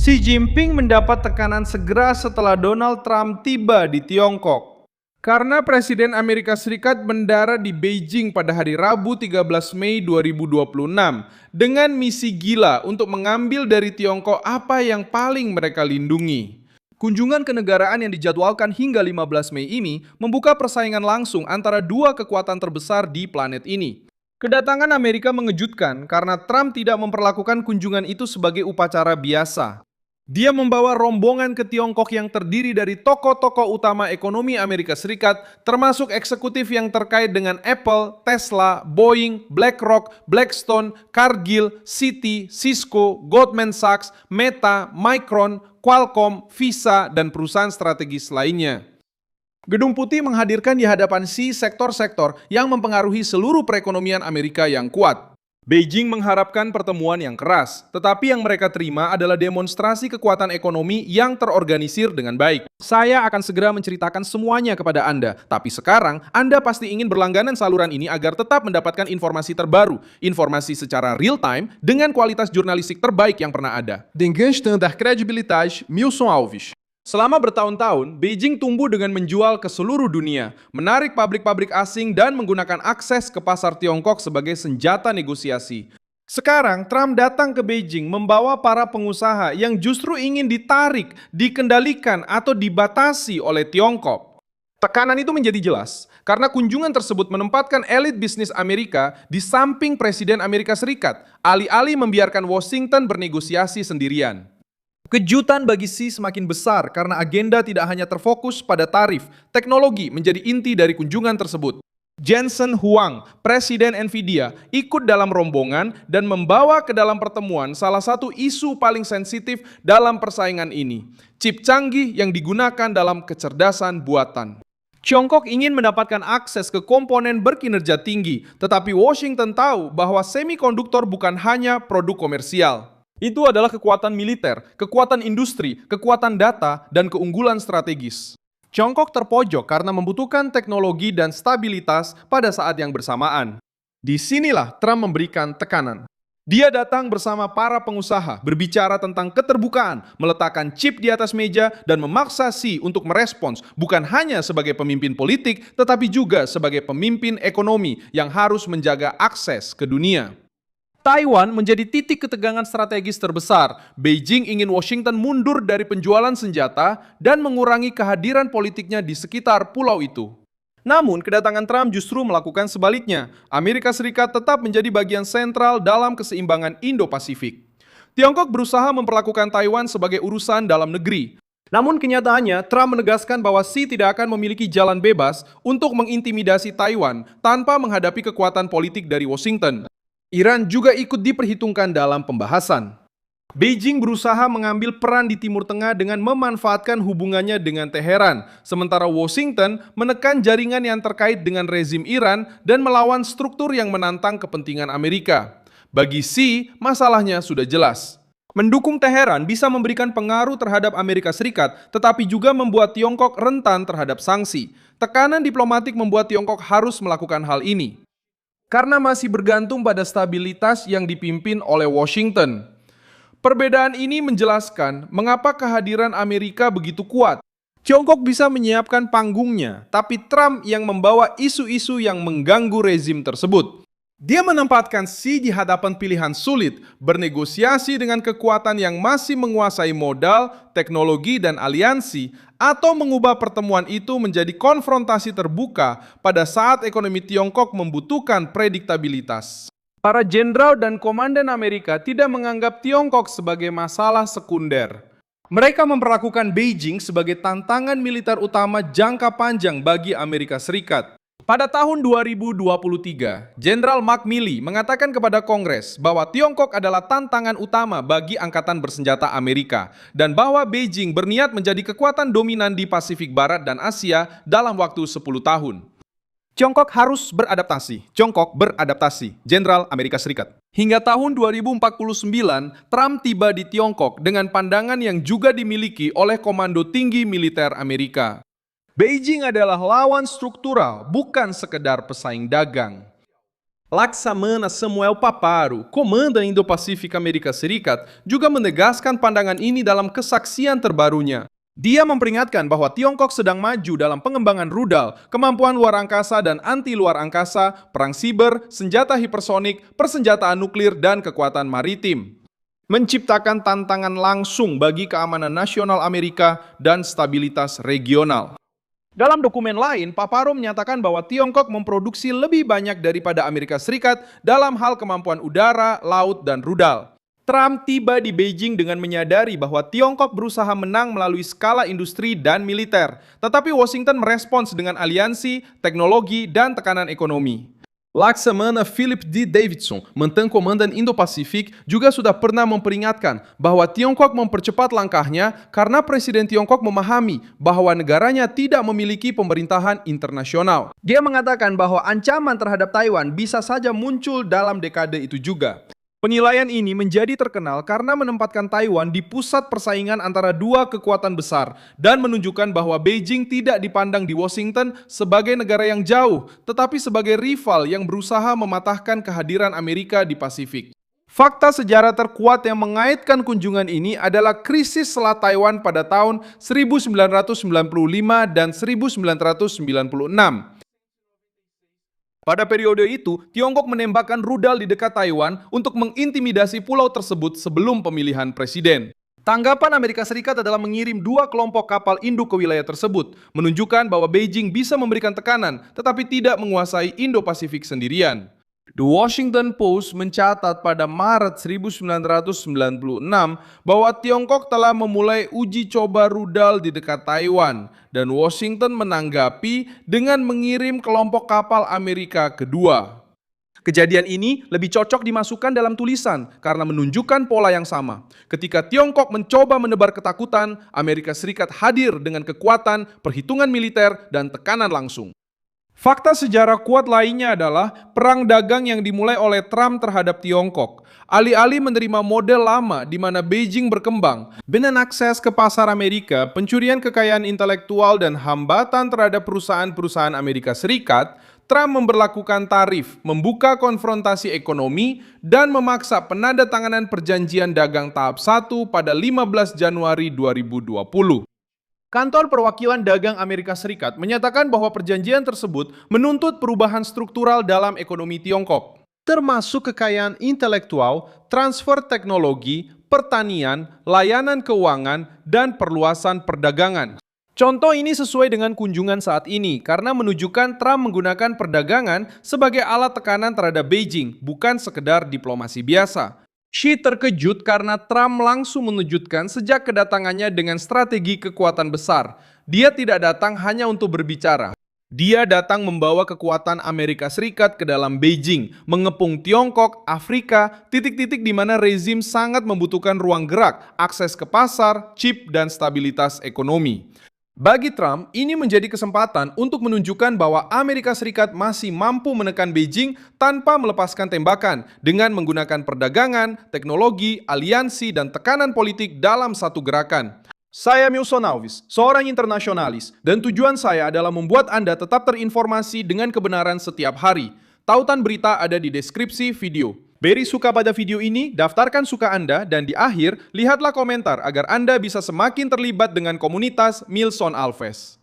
Xi Jinping mendapat tekanan segera setelah Donald Trump tiba di Tiongkok. Karena Presiden Amerika Serikat mendarat di Beijing pada hari Rabu 13 Mei 2026 dengan misi gila untuk mengambil dari Tiongkok apa yang paling mereka lindungi. Kunjungan kenegaraan yang dijadwalkan hingga 15 Mei ini membuka persaingan langsung antara dua kekuatan terbesar di planet ini. Kedatangan Amerika mengejutkan karena Trump tidak memperlakukan kunjungan itu sebagai upacara biasa. Dia membawa rombongan ke Tiongkok yang terdiri dari tokoh-tokoh utama ekonomi Amerika Serikat, termasuk eksekutif yang terkait dengan Apple, Tesla, Boeing, BlackRock, Blackstone, Cargill, Citi, Cisco, Goldman Sachs, Meta, Micron, Qualcomm, Visa, dan perusahaan strategis lainnya. Gedung Putih menghadirkan di hadapan Xi sektor-sektor yang mempengaruhi seluruh perekonomian Amerika yang kuat. Beijing mengharapkan pertemuan yang keras, tetapi yang mereka terima adalah demonstrasi kekuatan ekonomi yang terorganisir dengan baik. Saya akan segera menceritakan semuanya kepada Anda, tapi sekarang Anda pasti ingin berlangganan saluran ini agar tetap mendapatkan informasi terbaru, informasi secara real time dengan kualitas jurnalistik terbaik yang pernah ada. Dengan standar kredibilitas, Milson Alves. Selama bertahun-tahun, Beijing tumbuh dengan menjual ke seluruh dunia, menarik pabrik-pabrik asing dan menggunakan akses ke pasar Tiongkok sebagai senjata negosiasi. Sekarang, Trump datang ke Beijing membawa para pengusaha yang justru ingin ditarik, dikendalikan, atau dibatasi oleh Tiongkok. Tekanan itu menjadi jelas, karena kunjungan tersebut menempatkan elit bisnis Amerika di samping Presiden Amerika Serikat, alih-alih membiarkan Washington bernegosiasi sendirian. Kejutan bagi Xi semakin besar karena agenda tidak hanya terfokus pada tarif, teknologi menjadi inti dari kunjungan tersebut. Jensen Huang, Presiden Nvidia, ikut dalam rombongan dan membawa ke dalam pertemuan salah satu isu paling sensitif dalam persaingan ini, chip canggih yang digunakan dalam kecerdasan buatan. Tiongkok ingin mendapatkan akses ke komponen berkinerja tinggi, tetapi Washington tahu bahwa semikonduktor bukan hanya produk komersial. Itu adalah kekuatan militer, kekuatan industri, kekuatan data, dan keunggulan strategis. Tiongkok terpojok karena membutuhkan teknologi dan stabilitas pada saat yang bersamaan. Disinilah Trump memberikan tekanan. Dia datang bersama para pengusaha, berbicara tentang keterbukaan, meletakkan chip di atas meja, dan memaksa Xi untuk merespons bukan hanya sebagai pemimpin politik, tetapi juga sebagai pemimpin ekonomi yang harus menjaga akses ke dunia. Taiwan menjadi titik ketegangan strategis terbesar. Beijing ingin Washington mundur dari penjualan senjata dan mengurangi kehadiran politiknya di sekitar pulau itu. Namun, kedatangan Trump justru melakukan sebaliknya. Amerika Serikat tetap menjadi bagian sentral dalam keseimbangan Indo-Pasifik. Tiongkok berusaha memperlakukan Taiwan sebagai urusan dalam negeri. Namun kenyataannya, Trump menegaskan bahwa Xi tidak akan memiliki jalan bebas untuk mengintimidasi Taiwan tanpa menghadapi kekuatan politik dari Washington. Iran juga ikut diperhitungkan dalam pembahasan. Beijing berusaha mengambil peran di Timur Tengah dengan memanfaatkan hubungannya dengan Teheran, sementara Washington menekan jaringan yang terkait dengan rezim Iran dan melawan struktur yang menantang kepentingan Amerika. Bagi Xi, masalahnya sudah jelas. Mendukung Teheran bisa memberikan pengaruh terhadap Amerika Serikat, tetapi juga membuat Tiongkok rentan terhadap sanksi. Tekanan diplomatik membuat Tiongkok harus melakukan hal ini, karena masih bergantung pada stabilitas yang dipimpin oleh Washington. Perbedaan ini menjelaskan mengapa kehadiran Amerika begitu kuat. Tiongkok bisa menyiapkan panggungnya, tapi Trump yang membawa isu-isu yang mengganggu rezim tersebut. Dia menempatkan Xi di hadapan pilihan sulit, bernegosiasi dengan kekuatan yang masih menguasai modal, teknologi, dan aliansi, atau mengubah pertemuan itu menjadi konfrontasi terbuka pada saat ekonomi Tiongkok membutuhkan prediktabilitas. Para jenderal dan komandan Amerika tidak menganggap Tiongkok sebagai masalah sekunder. Mereka memperlakukan Beijing sebagai tantangan militer utama jangka panjang bagi Amerika Serikat. Pada tahun 2023, Jenderal Mark Milley mengatakan kepada Kongres bahwa Tiongkok adalah tantangan utama bagi angkatan bersenjata Amerika dan bahwa Beijing berniat menjadi kekuatan dominan di Pasifik Barat dan Asia dalam waktu 10 tahun. Tiongkok harus beradaptasi. Tiongkok beradaptasi. Jenderal Amerika Serikat. Hingga tahun 2049, Trump tiba di Tiongkok dengan pandangan yang juga dimiliki oleh Komando Tinggi Militer Amerika. Beijing adalah lawan struktural, bukan sekedar pesaing dagang. Laksamana Samuel Paparo, Komanda Indo-Pasifik Amerika Serikat, juga menegaskan pandangan ini dalam kesaksian terbarunya. Dia memperingatkan bahwa Tiongkok sedang maju dalam pengembangan rudal, kemampuan luar angkasa dan anti luar angkasa, perang siber, senjata hipersonik, persenjataan nuklir, dan kekuatan maritim. Menciptakan tantangan langsung bagi keamanan nasional Amerika dan stabilitas regional. Dalam dokumen lain, Paparo menyatakan bahwa Tiongkok memproduksi lebih banyak daripada Amerika Serikat dalam hal kemampuan udara, laut, dan rudal. Trump tiba di Beijing dengan menyadari bahwa Tiongkok berusaha menang melalui skala industri dan militer, tetapi Washington merespons dengan aliansi, teknologi, dan tekanan ekonomi. Laksamana Philip D. Davidson, mantan komandan Indo-Pasifik, juga sudah pernah memperingatkan bahwa Tiongkok mempercepat langkahnya karena Presiden Tiongkok memahami bahwa negaranya tidak memiliki pemerintahan internasional. Dia mengatakan bahwa ancaman terhadap Taiwan bisa saja muncul dalam dekade itu juga. Penilaian ini menjadi terkenal karena menempatkan Taiwan di pusat persaingan antara dua kekuatan besar dan menunjukkan bahwa Beijing tidak dipandang di Washington sebagai negara yang jauh, tetapi sebagai rival yang berusaha mematahkan kehadiran Amerika di Pasifik. Fakta sejarah terkuat yang mengaitkan kunjungan ini adalah krisis Selat Taiwan pada tahun 1995 dan 1996. Pada periode itu, Tiongkok menembakkan rudal di dekat Taiwan untuk mengintimidasi pulau tersebut sebelum pemilihan presiden. Tanggapan Amerika Serikat adalah mengirim 2 kelompok kapal induk ke wilayah tersebut, menunjukkan bahwa Beijing bisa memberikan tekanan, tetapi tidak menguasai Indo-Pasifik sendirian. The Washington Post mencatat pada Maret 1996 bahwa Tiongkok telah memulai uji coba rudal di dekat Taiwan dan Washington menanggapi dengan mengirim kelompok kapal Amerika kedua. Kejadian ini lebih cocok dimasukkan dalam tulisan karena menunjukkan pola yang sama. Ketika Tiongkok mencoba menebar ketakutan, Amerika Serikat hadir dengan kekuatan, perhitungan militer, dan tekanan langsung. Fakta sejarah kuat lainnya adalah perang dagang yang dimulai oleh Trump terhadap Tiongkok. Alih-alih menerima model lama di mana Beijing berkembang dengan akses ke pasar Amerika, pencurian kekayaan intelektual, dan hambatan terhadap perusahaan-perusahaan Amerika Serikat, Trump memberlakukan tarif, membuka konfrontasi ekonomi, dan memaksa penandatanganan perjanjian dagang tahap 1 pada 15 Januari 2020. Kantor Perwakilan Dagang Amerika Serikat menyatakan bahwa perjanjian tersebut menuntut perubahan struktural dalam ekonomi Tiongkok, termasuk kekayaan intelektual, transfer teknologi, pertanian, layanan keuangan, dan perluasan perdagangan. Contoh ini sesuai dengan kunjungan saat ini karena menunjukkan Trump menggunakan perdagangan sebagai alat tekanan terhadap Beijing, bukan sekedar diplomasi biasa. Xi terkejut karena Trump langsung menunjukkan sejak kedatangannya dengan strategi kekuatan besar. Dia tidak datang hanya untuk berbicara. Dia datang membawa kekuatan Amerika Serikat ke dalam Beijing, mengepung Tiongkok, Afrika, titik-titik di mana rezim sangat membutuhkan ruang gerak, akses ke pasar, chip, dan stabilitas ekonomi. Bagi Trump, ini menjadi kesempatan untuk menunjukkan bahwa Amerika Serikat masih mampu menekan Beijing tanpa melepaskan tembakan dengan menggunakan perdagangan, teknologi, aliansi, dan tekanan politik dalam satu gerakan. Saya Milson Alves, seorang internasionalis, dan tujuan saya adalah membuat Anda tetap terinformasi dengan kebenaran setiap hari. Tautan berita ada di deskripsi video. Beri suka pada video ini, daftarkan suka Anda, dan di akhir, lihatlah komentar agar Anda bisa semakin terlibat dengan komunitas Milson Alves.